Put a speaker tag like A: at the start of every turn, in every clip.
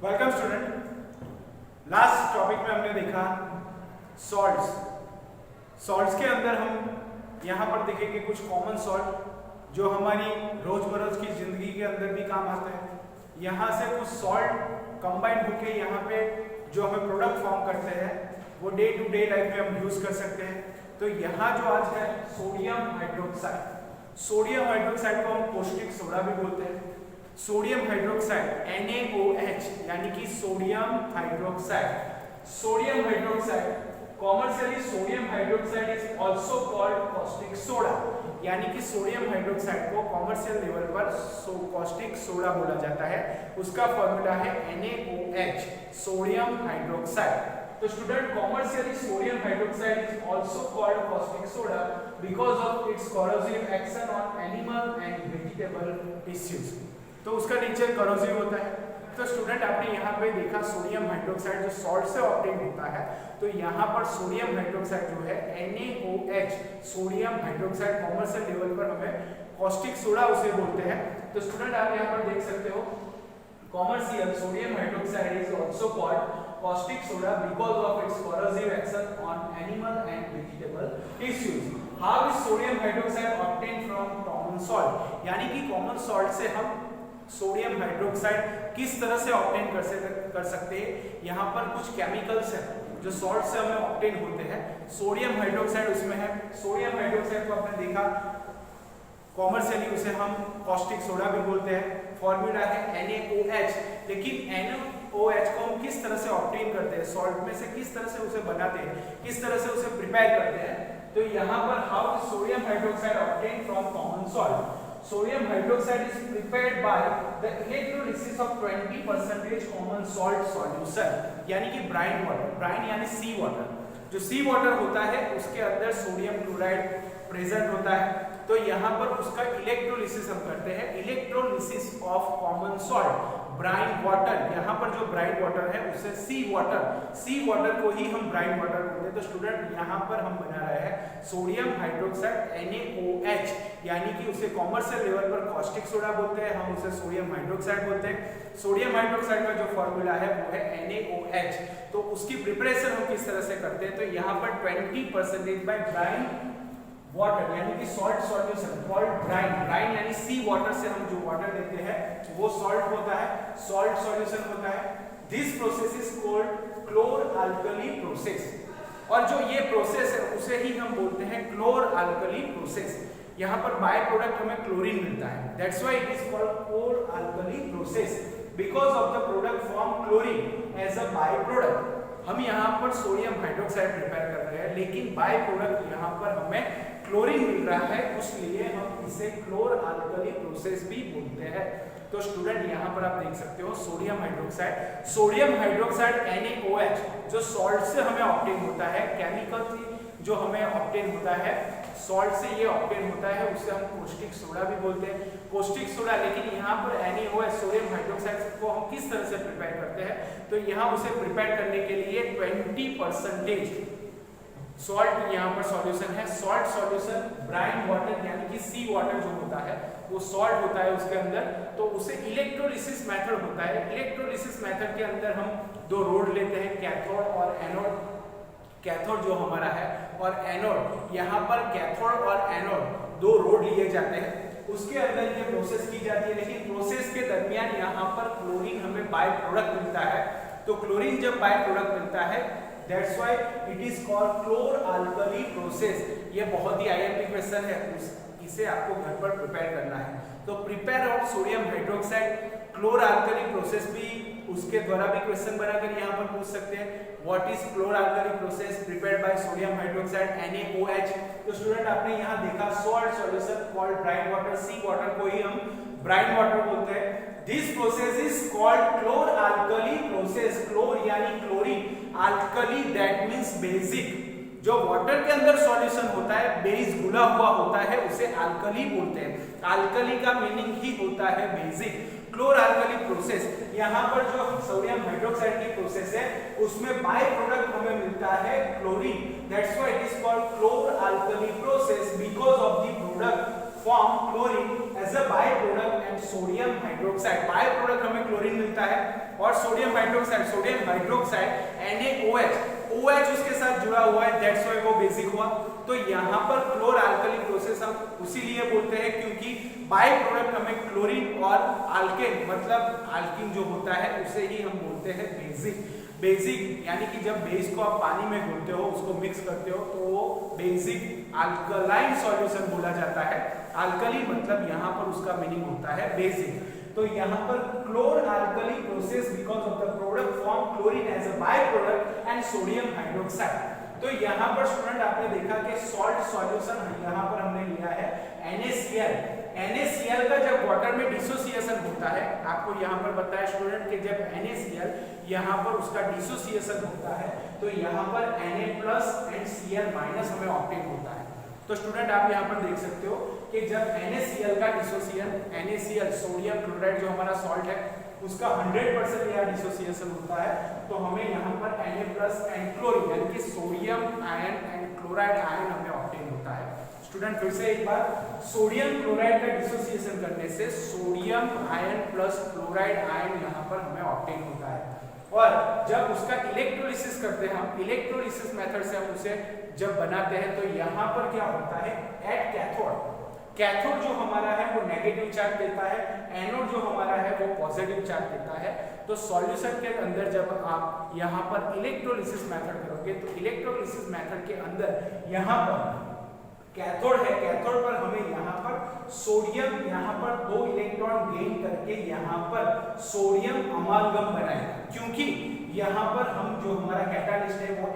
A: Welcome student. Last topic में हमने देखा सॉल्ट्स। सॉल्ट्स के अंदर हम यहाँ पर देखेंगे कुछ कॉमन सॉल्ट जो हमारी रोजमर्रा की जिंदगी के अंदर भी काम आते हैं। यहाँ से कुछ सॉल्ट कंबाइन होके यहाँ पे जो हमें प्रोडक्ट फॉर्म करते हैं वो डे टू डे लाइफ में हम यूज कर सकते हैं। तो यहाँ जो आज है सोडियम हाइड्रोक्साइड। सोडियम हाइड्रोक्साइड को हम पौष्टिक सोडा भी बोलते हैं। सोडियम हाइड्रोक्साइड NaOH यानी कि sodium hydroxide. Sodium hydroxide commercially sodium hydroxide is also called caustic soda, यानी कि सोडियम हाइड्रोक्साइड को कॉमर्शियल लेवल पर कॉस्टिक सोडा बोला जाता है। उसका फॉर्मूला है NaOH सोडियम हाइड्रोक्साइड। तो student commercially sodium hydroxide is also called caustic soda because of its corrosive action on animal and vegetable tissues. तो उसका नेचर corrosive होता है। तो स्टूडेंट आपने यहाँ पे देखा सोडियम हाइड्रोक्साइड जो सॉल्ट से ऑब्टेन होता है, तो यहाँ पर सोडियम हाइड्रोक्साइड जो है NaOH sodium hydroxide commercial level पर हमें कॉस्टिक सोडा उसे बोलते हैं। तो स्टूडेंट आप यहाँ पर देख सकते हो commercial sodium hydroxide is also called caustic soda because of its corrosive action on animal and vegetable tissues. How is sodium hydroxide obtained from common salt? यानी कि common salt से हम सोडियम हाइड्रोक्साइड किस तरह से ऑब्टेन कर सकते हैं। यहाँ पर कुछ केमिकल्स हैं जो सॉल्ट से हमें ऑब्टेन होते हैं। सोडियम हाइड्रोक्साइड उसमें है। सोडियम हाइड्रोक्साइड को आपने देखा कॉमर्शियली उसे हम कॉस्टिक सोडा भी बोलते हैं। फॉर्मूला है NaOH। लेकिन NaOH को हम किस तरह से ऑब्टेन करते हैं, सॉल्ट में से किस तरह से उसे बनाते हैं, किस तरह से उसे प्रिपेयर करते हैं। तो यहाँ पर how sodium hydroxide obtain from common salt. Sodium hydroxide is prepared by the electrolysis of 20% common salt solution, यानी कि ब्राइन वाटर। ब्राइन यानी सी वाटर। जो सी वाटर होता है उसके अंदर सोडियम क्लोराइड प्रेजेंट होता है। तो यहाँ पर उसका इलेक्ट्रोलिसिस हम करते हैं। Electrolysis of common salt brine water. यहाँ पर जो ब्राइन वाटर है उसे सी वाटर को ही हम ब्राइन वाटर बोलते हैं। तो स्टूडेंट यहाँ पर हम बना रहे हैं सोडियम हाइड्रोक्साइड NaOH, यानी कि उसे कॉमर्शियल लेवल पर कॉस्टिक सोडा बोलते हैं, हम उसे सोडियम हाइड्रोक्साइड बोलते हैं। सोडियम हाइड्रोक्साइड का जो फॉर्मूला है वो है NaOH। तो उसकी प्रिपरेशन हम किस तरह से करते हैं, तो यहाँ पर 20% बाय ब्राइन वाटर यानी कि salt solution called brine. Brine यानी सी वाटर से हम जो वाटर लेते हैं वो सॉल्ट होता है, सॉल्ट सॉल्यूशन होता है। This process is called chlor alkali process. और जो ये प्रोसेस है उसे ही हम बोलते हैं क्लोर अल्कली प्रोसेस। यहाँ पर बाय प्रोडक्ट हमें क्लोरीन मिलता है। That's why it is called chlor alkali process because of the product from chlorine as a by product. हम यहाँ पर सोडियम हाइड्रोक्साइड प्रिपेयर कर रहे हैं, लेकिन बाय प्रोडक्ट यहाँ पर हमें क्लोरीन मिल रहा है, इसलिए हम इसे क्लोर अल्कली प्रोसेस भी बोलते हैं। तो स्टूडेंट यहाँ पर आप देख सकते हो सोडियम हाइड्रोक्साइड NaOH जो सॉल्ट से हमें ऑब्टेन होता है, केमिकल जो हमें ऑब्टेन होता है सॉल्ट से ये ऑब्टेन होता है, उसे हम कॉस्टिक सोडा भी बोलते हैं। Caustic soda. लेकिन यहाँ पर NaOH सोडियम हाइड्रोक्साइड को हम किस तरह से प्रिपेयर करते हैं, तो यहाँ उसे प्रिपेयर करने के लिए 20% सॉल्ट यहाँ पर सॉल्यूशन है। सॉल्ट सॉल्यूशन ब्राइन वाटर यानी कि सी वाटर जो होता है वो सॉल्ट होता है उसके अंदर, तो उसे इलेक्ट्रोलिसिस मेथड होता है। इलेक्ट्रोलिसिस मेथड के अंदर हम दो रोड लेते हैं, कैथोड और एनोड। कैथोड जो हमारा है और एनोड, यहाँ पर कैथोड और एनोड दो रोड लिए जाते हैं, उसके अंदर ये प्रोसेस की जाती है। लेकिन प्रोसेस के दरमियान यहाँ पर क्लोरीन हमें बाय प्रोडक्ट मिलता है। तो क्लोरीन जब बाय प्रोडक्ट मिलता है That's why it is called chlor alkali process। ये बहुत ही IMP क्वेश्चन है, इसे आपको घर पर प्रिपेयर करना है। तो prepare of sodium hydroxide क्लोर alkali process भी उसके द्वारा भी क्वेश्चन बनाकर यहाँ पर पूछ सकते हैं। What is chlor alkali process prepared by sodium hydroxide NaOH। तो स्टूडेंट आपने यहाँ देखा salt solution called brine water. Sea water को ही हम ब्राइन वाटर बोलते हैं। This process is called chlor alkali process. Chlor यानी chlorine, alkali that means basic. जो वाटर के अंदर सॉल्यूशन होता है, बेस घुला हुआ होता है, उसे अल्कली बोलते हैं। अल्कली का मीनिंग ही होता है बेसिक। क्लोर अल्कली प्रोसेस, यहाँ पर जो सोडियम हाइड्रोक्साइड की प्रोसेस है उसमें बाय प्रोडक्ट हमें मिलता है chlorine. That's why it is called chlor alkali process because of the product form chlorine as a byproduct and sodium hydroxide. Bye-product हमें क्लोरीन मिलता है और सोडियम हाइड्रोक्साइड NaOH OH उसके साथ जुड़ा हुआ है, दैट्स व्हाई वो बेसिक हुआ। तो यहाँ पर क्लोर अल्कली प्रोसेस हम उसीलिए बोलते हैं क्योंकि बाय प्रोडक्ट हमें क्लोरीन और अल्केन मतलब अल्कीन जो होता है उसे ही हम बोलते हैं बेसिक यानी कि जब बेस को आप पानी में घोलते हो उसको मिक्स करते हो तो वो बेसिक अल्कलाइन सॉल्यूशन बोला जाता है। अल्कली मतलब यहाँ पर उसका मीनिंग होता है बेसिक। तो यहाँ पर chlor alkali process because of the product form chlorine as a by product and sodium hydroxide. तो यहाँ पर स्टूडेंट आपने देखा कि सॉल्ट सॉल्यूशन यहाँ पर हमने लिया है NaCl का जब वाटर में डिसोसिएशन होता है, आपको यहाँ पर बताया स्टूडेंट कि जब NaCl यहाँ पर उसका डिसोसिएशन होता है तो यहाँ पर Na+ एंड Cl- हमें ऑब्टेन होता है। तो स्टूडेंट आप यहाँ पर देख सकते हो कि जब NaCl का डिसोसिएशन NaCl सोडियम क्लोराइड जो हमारा सॉल्ट है उसका 100% यहाँ डिसोसिएशन होता है तो हमें यहाँ पर Na+ एंड क्लोरीन यानी कि sodium ion and chloride ion हमें ऑब्टेन होता है। स्टूडेंट फिर से एक बार, सोडियम क्लोराइड का डिसोसिएशन करने से sodium ion plus chloride ion यहाँ पर हमें ऑब्टेन होता है और जब उसका इलेक्ट्रोलिसिस करते हैं हम, इलेक्ट्रोलिसिस मेथड से हम उसे जब बनाते हैं तो यहाँ पर क्या होता है एट कैथोड जो हमारा है वो नेगेटिव चार्ज देता है, एनोड जो हमारा है वो पॉजिटिव चार्ज देता है। तो सॉल्यूशन के अंदर जब आप यहाँ पर इलेक्ट्रोलिसिस मेथड करोगे तो इलेक्ट्रोलिसिस मेथड के अंदर यहाँ पर कैथोड है, कैथोड पर हमें यहाँ पर सोडियम यहाँ पर 2 इलेक्ट्रॉन गेन करके यहाँ पर सोडियम अमालगम बनाएगा क्योंकि यहाँ पर हम जो हमारा कैटालिस्ट है वो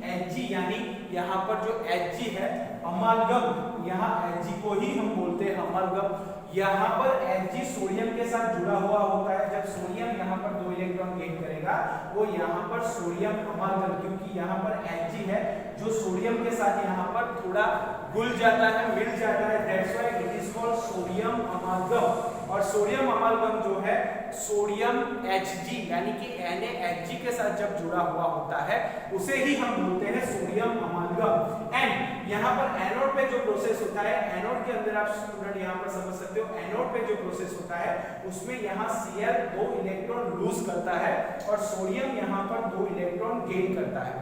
A: Hg यानी यहाँ पर जो Hg है अमालगम, यहाँ Hg को ही हम बोलते हैं अमालगम। यहाँ पर Hg सोडियम के साथ जुड़ा हुआ होता है, जब सोडियम यहाँ पर 2 इलेक्ट्रॉन गेन करेगा वो यहाँ पर सोडियम अमालगम, क्योंकि यहाँ पर Hg है जो सोडियम के साथ यहाँ पर थोड़ा घुल जाता है, मिल जाता है, that's why it is called sodium अमालगम। और सोडियम अमालगम जो है सोडियम Hg यानी कि NaHg के साथ जब जुड़ा हुआ होता है उसे ही हम बोलते हैं सोडियम अमालगम। एंड यहाँ पर एनोड पे जो प्रोसेस होता है, एनोड के अंदर आप स्टूडेंट यहाँ पर समझ सकते हो, एनोड पे जो प्रोसेस होता है उसमें यहाँ Cl 2 इलेक्ट्रॉन लूज करता है और सोडियम यहाँ पर 2 इलेक्ट्रॉन गेन करता है।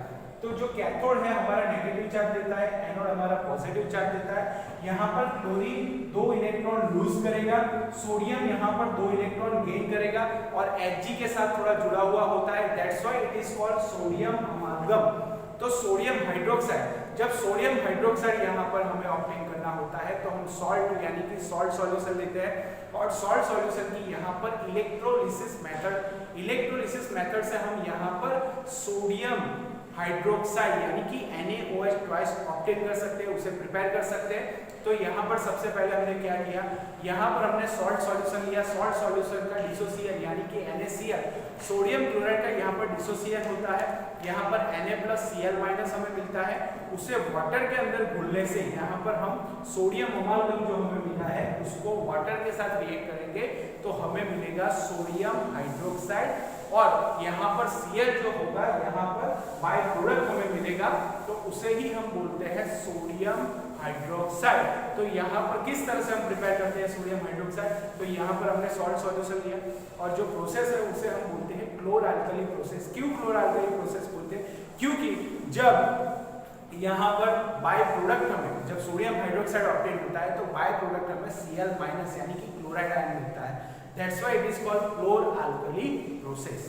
A: तो जो कैथोड है हमारा नेगेटिव चार्ज देता है, एनोड हमारा पॉजिटिव चार्ज देता है। यहाँ पर क्लोरीन 2 इलेक्ट्रॉन लूज करेगा, सोडियम यहाँ पर 2 इलेक्ट्रॉन गेन करेगा और Hg के साथ थोड़ा जुड़ा हुआ होता है, that's why it is called sodium अमालगम। तो सोडियम हाइड्रोक्साइड, जब सोडियम हाइड्रोक्साइड यहाँ पर हमें ऑब्टेन करना होता है तो हम सॉल्ट यानी कि सॉल्ट सॉल्यूशन लेते हैं और सॉल्ट सॉल्यूशन की यहाँ पर इलेक्ट्रोलिसिस मेथड से हम यहाँ पर सोडियम हाइड्रोक्साइड यानी कि NaOH ट्वाइस ऑब्टेन कर सकते हैं, उसे प्रिपेयर कर सकते हैं। तो यहाँ पर सबसे पहले हमने क्या किया, यहाँ पर हमने सॉल्ट सॉल्यूशन लिया, सॉल्ट सॉल्यूशन का डिसोसिएशन यानी कि NaCl सोडियम क्लोराइड का यहाँ पर डिसोसिएशन होता है, यहाँ पर Na+Cl- हमें मिलता है, उसे वाटर के अंदर घुलने से यहाँ पर हम सोडियम अमालगम जो हमें मिला है उसको वाटर के साथ रिएक्ट करेंगे तो हमें मिलेगा सोडियम हाइड्रोक्साइड और यहाँ पर Cl जो होगा यहाँ पर बाय प्रोडक्ट हमें मिलेगा तो उसे ही हम बोलते हैं सोडियम हाइड्रोक्साइड। तो यहाँ पर किस तरह से हम प्रिपेयर करते हैं सोडियम हाइड्रोक्साइड, तो यहाँ पर हमने सॉल्ट सॉल्यूशन लिया और जो प्रोसेस है उसे हम बोलते हैं क्लोर अल्कली प्रोसेस। क्यों क्लोर अल्कली प्रोसेस बोलते हैं, क्योंकि जब यहाँ पर बाय प्रोडक्ट हमें जब सोडियम हाइड्रोक्साइड ऑब्टेन होता है तो बाय प्रोडक्ट हमें Cl- यानी कि क्लोराइड आयन मिलता है, that's why it is called chlor alkali process.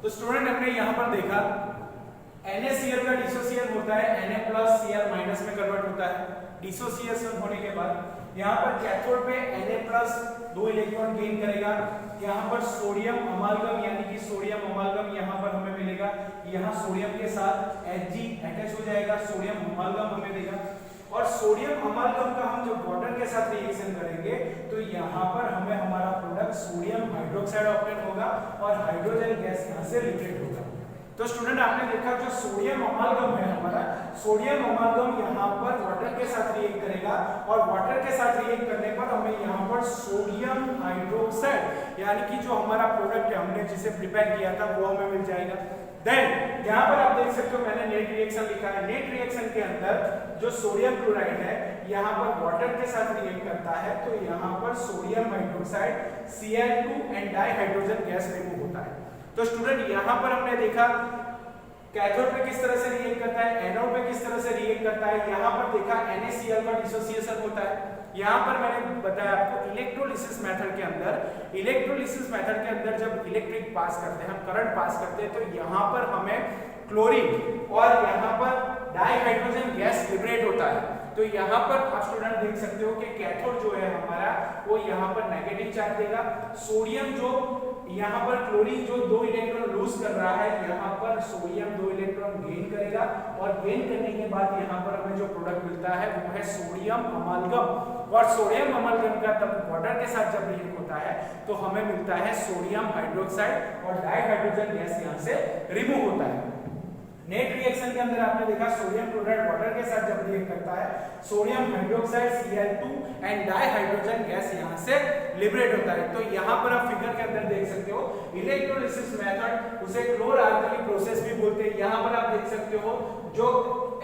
A: तो स्टूडेंट हमने यहाँ पर देखा NaCl का डिसोसिएशन होता है, Na+Cl- में कन्वर्ट होता है। डिसोसिएशन होने के बाद यहाँ पर कैथोड पे Na+ 2 इलेक्ट्रॉन गेन करेगा, यहाँ पर सोडियम अमालगम यानी कि सोडियम अमालगम यहाँ पर हमें मिलेगा, यहाँ सोडियम के साथ Hg अटैच हो जाएगा, सोडियम अमालगम हमें देगा और सोडियम अमालगम का हम जब वाटर के साथ रिएक्शन करेंगे तो यहाँ पर हमें हमारा प्रोडक्ट सोडियम हाइड्रोक्साइड ऑब्टेन होगा और हाइड्रोजन गैस यहाँ से लिक्विड होगा। तो स्टूडेंट आपने देखा जो सोडियम अमालगम है हमारा, सोडियम अमालगम यहाँ पर वाटर के साथ रिएक्ट करेगा और वाटर के साथ रिएक्ट करने पर हमें यहाँ पर सोडियम हाइड्रोक्साइड यानी कि जो हमारा प्रोडक्ट है हमने जिसे प्रिपेयर किया था वो हमें मिल जाएगा। देन यहाँ पर आप देख सकते हो मैंने नेट रिएक्शन लिखा है। नेट रिएक्शन के अंदर जो सोडियम क्लोराइड है यहाँ पर वाटर के साथ रिएक्ट करता है तो यहाँ पर sodium hydroxide Cl2 and di hydrogen gas remove होता है। तो स्टूडेंट यहाँ पर हमने देखा कैथोड पे किस तरह से रिएक्ट करता है, एनोड पे किस तरह से रिएक्ट करता है। यहाँ पर देखा NaCl का डिसोसिएशन होता है। यहाँ पर मैंने बताया आपको इलेक्ट्रोलिसिस मेथड के अंदर जब इलेक्ट्रिक पास करते हैं, हम करंट पास करते हैं तो यहाँ पर हमें क्लोरीन और यहाँ पर डाइहाइड्रोजन गैस लिबरेट होता है। तो यहाँ पर आप स्टूडेंट देख सकते हो कि कैथोड जो है हमारा वो यहाँ पर नेगेटिव चार्ज देगा। सोडियम जो यहाँ पर क्लोरीन जो 2 इलेक्ट्रॉन लूज कर रहा है, यहाँ पर सोडियम 2 इलेक्ट्रॉन गेन करेगा और गेन करने के बाद यहाँ पर हमें जो प्रोडक्ट मिलता है वो है सोडियम अमालगम। और सोडियम अमालगम का तब वाटर के साथ जब रिएक्ट होता है तो हमें मिलता है सोडियम हाइड्रोक्साइड और डाइहाइड्रोजन गैस यहाँ से रिमूव होता है। नेट रिएक्शन के अंदर आपने देखा सोडियम क्लोराइड वाटर के साथ जब रिएक्ट करता है sodium hydroxide Cl2 and dihydrogen gas यहाँ से लिबरेट होता है। तो यहाँ पर आप फिगर के अंदर देख सकते हो इलेक्ट्रोलिसिस मेथड, उसे क्लोर अल्कली प्रोसेस भी बोलते हैं। यहाँ पर आप देख सकते हो जो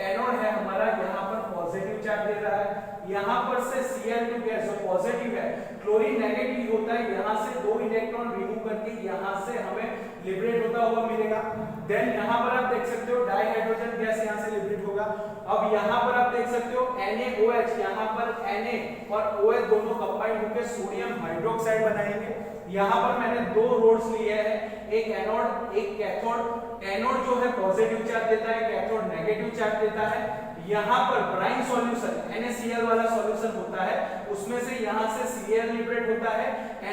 A: एनोड है हमारा यहाँ पर पॉजिटिव चार्ज दे रहा है, यहाँ पर से Cl2 गैस जो पॉजिटिव है, क्लोरीन नेगेटिव होता है, यहाँ से 2 इलेक्ट्रॉन रिमूव करके यहाँ से हमें लिबरेट होता हुआ मिलेगा। देन यहाँ पर आप देख सकते हो डाइहाइड्रोजन गैस यहाँ से लिबरेट होगा। अब यहाँ पर आप देख सकते हो NaOH, यहाँ पर Na और OH दोनों कंबाइंड होकर सोडियम हाइड्रोक्साइड बनाएंगे। यहाँ पर मैंने 2 रोड्स लिए हैं, एक एनोड एक कैथोड। एनोड जो है पॉजिटिव चार्ज देता है, कैथोड नेगेटिव चार्ज देता है। यहाँ पर ब्राइन सॉल्यूशन NaCl वाला सॉल्यूशन होता है, उसमें से यहाँ से Cl लिबरेट होता है, Na+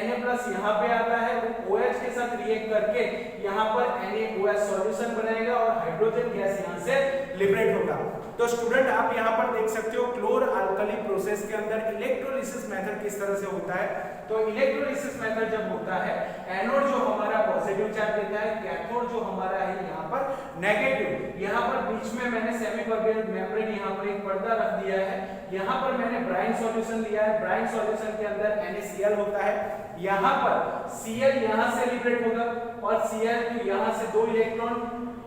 A: यहाँ पे आता है, वो OH के साथ रिएक्ट करके यहाँ पर NaOH सॉल्यूशन बनाएगा और हाइड्रोजन गैस यहाँ से लिबरेट होगा। तो स्टूडेंट आप यहाँ पर देख सकते हो क्लोर अल्कली प्रोसेस के अंदर इलेक्ट्रोलिसिस मेथड किस तरह से होता है। तो इलेक्ट्रोलिसिस मेथड जब होता है, एनोड जो हमारा पॉजिटिव चार्ज देता है, कैथोड जो हमारा है यहाँ पर नेगेटिव। यहाँ पर बीच में मैंने सेमीकर्वेल मेम्ब्रेन यहाँ पर एक पर्दा रख दिया है। यहाँ पर मैंने ब्राइन सॉल्यूशन लिया है, ब्राइन सॉल्यूशन के अंदर NaCl होता है। यहाँ पर Cl यहाँ से लिबरेट होगा और Cl यहाँ से 2 इलेक्ट्रॉन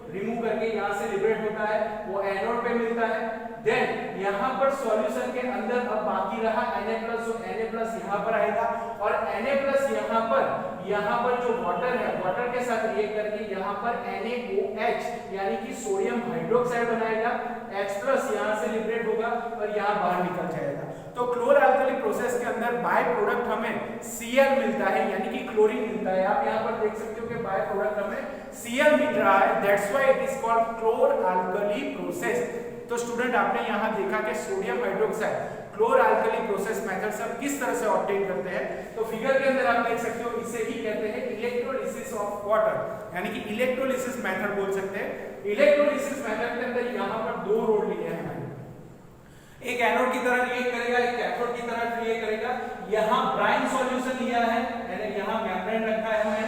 A: रिमूव करके यहाँ से लिबरेट होता है, वो एनोड पे मिलता है। देन यहाँ पर सॉल्यूशन के अंदर अब बाकी रहा Na+, तो Na+ यहाँ पर आएगा और Na+ यहाँ पर जो वाटर है, वाटर के साथ रिएक्ट करके यहाँ पर NaOH यानी कि सोडियम हाइड्रोक्साइड बनाएगा, H+ यहाँ से लिबरेट होगा और यहाँ बाहर निकल जाएगा। तो क्लोर अल्कली प्रोसेस के अंदर बाय प्रोडक्ट हमें Cl मिलता है यानी कि क्लोरीन मिलता है। आप यहाँ पर देख सकते हो कि बाय प्रोडक्ट हमें Cl मिल रहा है, that's why it is called chlor alkali process. तो स्टूडेंट आपने यहाँ देखा कि sodium hydroxide क्लोर alkali process method से हम किस तरह से ऑब्टेन करते हैं। तो फिगर के अंदर आप देख सकते हो इसे ही कहते हैं इलेक्ट्रोलिसिस ऑफ वाटर, यानी कि इलेक्ट्रोलिसिस मेथड बोल सकते हैं। इलेक्ट्रोलिसिस मेथड के अंदर यहाँ पर 2 रोड लिए हैं, एक एनोड की तरह रिएक्ट करेगा, एक कैथोड की तरह रिएक्ट करेगा। यहाँ ब्राइन सॉल्यूशन लिया है, मैंने यहाँ मेम्ब्रेन रखा है। मैंने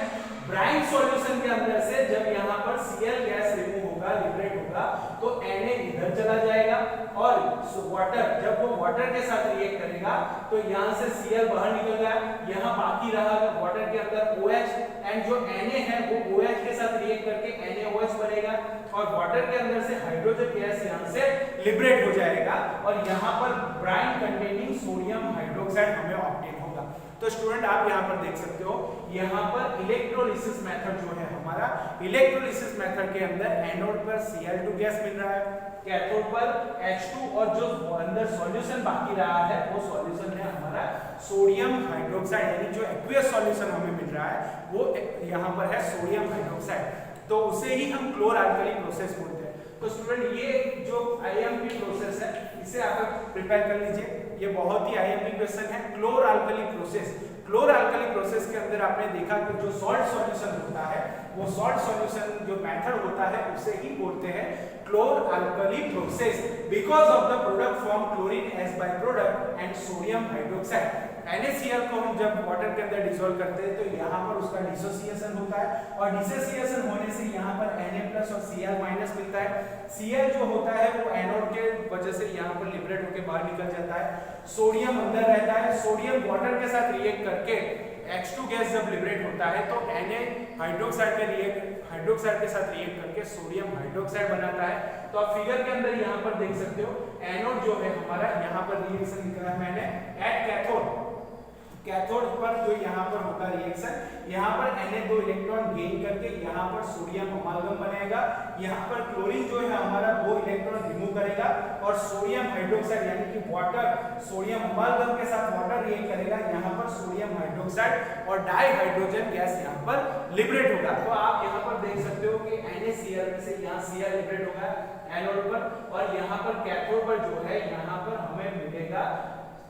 A: ब्राइन सॉल्यूशन के अंदर से जब यहाँ पर Cl गैस रिमूव होगा, लिबरेट होगा, तो Na इधर चला जाएगा और वाटर जब वो वाटर के साथ रिएक्ट करेगा तो यहाँ से Cl बाहर निकल गया, यहाँ बाकी रहा वाटर के अंदर OH एंड जो Na है वो OH के साथ रिएक्ट करके NaOH बनेगा और वाटर के अंदर से हाइड्रोजन गैस यहाँ से लिबरेट हो जाएगा और यहाँ पर ब्राइन कंटेनिंग सोडियम हाइड्रोक्साइड हमें ऑब्टेन होगा। तो स्टूडेंट आप यहाँ पर देख सकते हो, यहाँ पर इलेक्ट्रोलिसिस मेथड जो है हमारा, इलेक्ट्रोलिसिस मेथड के अंदर एनोड पर Cl2 गैस मिल रहा है, कैथोड पर H2 और जो अंदर सॉल्यूशन बाकी रहा है वो सॉल्यूशन है हमारा सोडियम हाइड्रोक्साइड, यानी जो एक्वियस सॉल्यूशन हमें मिल रहा है वो यहाँ पर है सोडियम हाइड्रोक्साइड। तो उसे ही हम क्लोर अल्कली प्रोसेस बोलते हैं। तो स्टूडेंट ये जो IMP प्रोसेस है इसे आप प्रिपेयर कर लीजिए, ये बहुत ही IMP क्वेश्चन है। क्लोर अल्कली प्रोसेस, क्लोर अल्कली प्रोसेस के अंदर आपने देखा कि जो सॉल्ट सॉल्यूशन होता है वो सॉल्ट सॉल्यूशन जो मेथड होता है उसे ही बोलते हैं chlor alkali process, because of the product form chlorine as by product and sodium hydroxide. NaCl को हम जब वाटर के अंदर डिसॉल्व करते हैं तो यहाँ पर उसका डिसोसिएशन होता है और डिसोसिएशन होने से यहाँ पर Na+ और Cl- मिलता है। Cl जो होता है वो एनोड के वजह से यहाँ पर लिबरेट होकर बाहर निकल जाता है। सोडियम अंदर रहता है, सोडियम वाटर के साथ रिएक्ट करके H2 गैस जब लिबरेट होता है तो Na हाइड्रोक्साइड के साथ रिएक्ट करके सोडियम हाइड्रोक्साइड बनाता है। तो आप फिगर के अंदर यहाँ पर देख सकते हो एनोड जो है हमारा, यहाँ पर रिएक्शन लिखा है मैंने एट कैथोड पर जो यहाँ पर होगा रिएक्शन, यहाँ पर Na2 इलेक्ट्रॉन गेन करके यहाँ पर सोडियम अमालगम बनेगा, यहाँ पर क्लोरीन जो है हमारा 2 इलेक्ट्रॉन रिमूव करेगा और सोडियम हाइड्रोक्साइड यानी कि वाटर, सोडियम अमालगम के साथ वाटर रिएक्ट करेगा, यहाँ पर सोडियम हाइड्रोक्साइड और डाई हाइड्रोजन गैस यहाँ पर लिबरेट होगा। तो आप यहाँ पर देख सकते हो कि NaCl में से यहाँ Cl लिबरेट होगा एनोड पर और यहाँ पर कैथोड पर जो है यहाँ पर हमें मिलेगा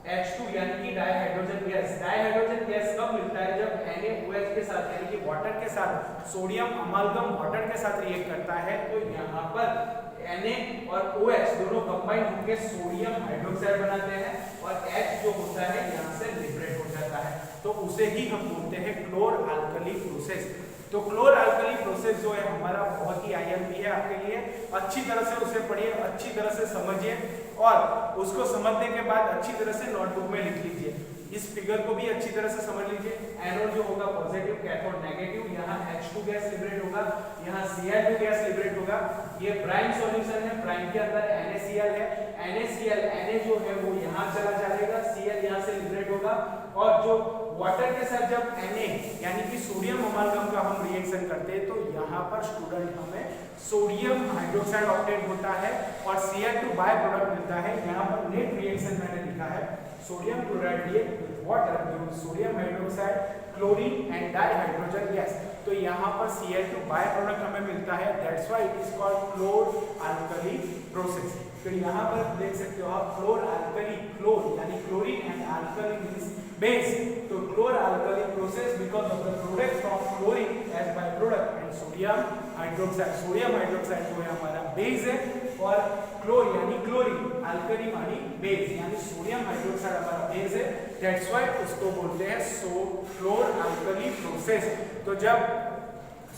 A: H2 यानी कि डाइहाइड्रोजन गैस। डाइहाइड्रोजन गैस कब मिलता है? जब NaOH के साथ यानी कि वाटर के साथ सोडियम अमालगम वाटर के साथ रिएक्ट करता है तो यहाँ पर Na और OH दोनों कंबाइन होकर सोडियम हाइड्रोक्साइड बनाते हैं और H जो होता है यहाँ से लिबरेट हो जाता है, तो उसे ही हम बोलते हैं क्लोर अल्कली प्रोसेस। तो क्लोर अल्कली प्रोसेस जो है हमारा बहुत ही IMP है आपके लिए, अच्छी तरह से उसे पढ़िए, अच्छी तरह से समझिए और उसको समझने के बाद अच्छी तरह से नोटबुक में लिख लीजिए। इस फिगर को भी अच्छी तरह से समझ लीजिए। एनोड जो होगा पॉजिटिव, कैथोड नेगेटिव, यहाँ H2 गैस लिबरेट होगा, यहाँ Cl2 गैस लिबरेट होगा। ये प्राइम सॉल्यूशन है, प्राइम के अंदर NaCl है, NaCl Na जो है वो यहाँ चला जाएगा, Cl यहाँ से लिबरेट होगा और जो वाटर के साथ जब Na यानी कि सोडियम अमालगम का हम रिएक्शन करते हैं तो यहाँ पर स्टूडेंट हमें सोडियम हाइड्रोक्साइड ऑक्साइड होता है और Cl2 बाय प्रोडक्ट मिलता है। यहाँ पर नेट रिएक्शन मैंने लिखा है, sodium chloride react with water gives sodium hydroxide, chlorine and dihydrogen gas. तो यहाँ पर Cl2 बाय प्रोडक्ट हमें मिलता है, that's why it is called chlor alkali process. फिर यहाँ पर देख सकते हो आप क्लोर अल्कली, क्लोर यानी chlorine and alkali means base, तो chlor alkali process because of the product from chlorine as by product and sodium hydroxide. Sodium hydroxide जो है हमारा बेस है और क्लोर यानी क्लोरीन, अल्कली मानी बेस यानी सोडियम हाइड्रोक्साइड हमारा बेस है, दैट्स व्हाई उसको बोलते हैं क्लोर अल्कली प्रोसेस। तो जब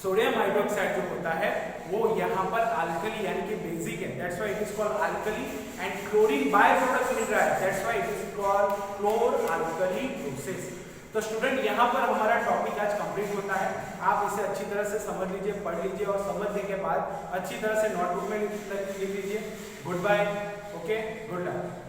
A: सोडियम हाइड्रोक्साइड जो होता है वो यहाँ पर अल्कली यानी कि बेसिक है, that's why it is called alkali and chlorine by product मिल रहा है, that's why it is called chlor alkali process. तो स्टूडेंट यहाँ पर हमारा टॉपिक आज कंप्लीट होता है। आप इसे अच्छी तरह से समझ लीजिए, पढ़ लीजिए और समझने के बाद अच्छी तरह से नोटबुक में लिख लीजिए। Goodbye, okay, good luck.